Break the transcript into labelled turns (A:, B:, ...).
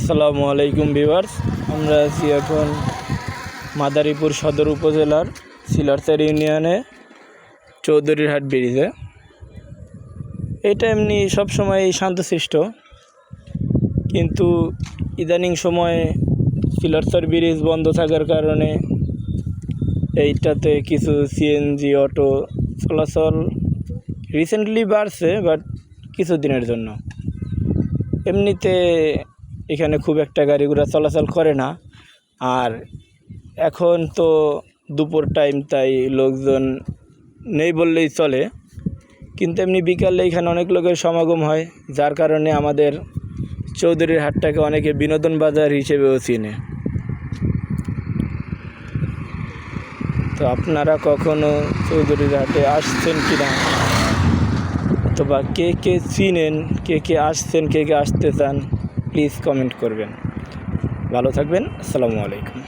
A: আসসালামু আলাইকুম ভিউয়ার্স, আমরা আছি এখন মাদারীপুর সদর উপজেলার সিলারচার ইউনিয়নে চৌধুরীরহাট ব্রিজে। এটা এমনি সবসময় শান্তশিষ্ট, কিন্তু ইদানিং সময়ে সিলারচার ব্রিজ বন্ধ থাকার কারণে এইটাতে কিছু সিএনজি অটো চলাচল রিসেন্টলি বাড়ছে, বাট কিছুদিনের জন্য। এমনিতে এখানে খুব একটা গাড়ি ঘোড়া চলাচল করে না। আর এখন তো দুপুর টাইম, তাই লোকজন নেই বললেই চলে, কিন্তু এমনি বিকালে এখানে অনেক লোকের সমাগম হয়, যার কারণে আমাদের চৌধুরীরহাটটাকে অনেকে বিনোদন বাজার হিসেবেও চিনে। তো আপনারা কখনো চৌধুরীরহাটে আসছেন কি না, অথবা কে কে চিনেন, কে কে আসছেন, কে কে আসতে চান, প্লিজ কমেন্ট করবেন। ভালো থাকবেন। আসসালামু আলাইকুম।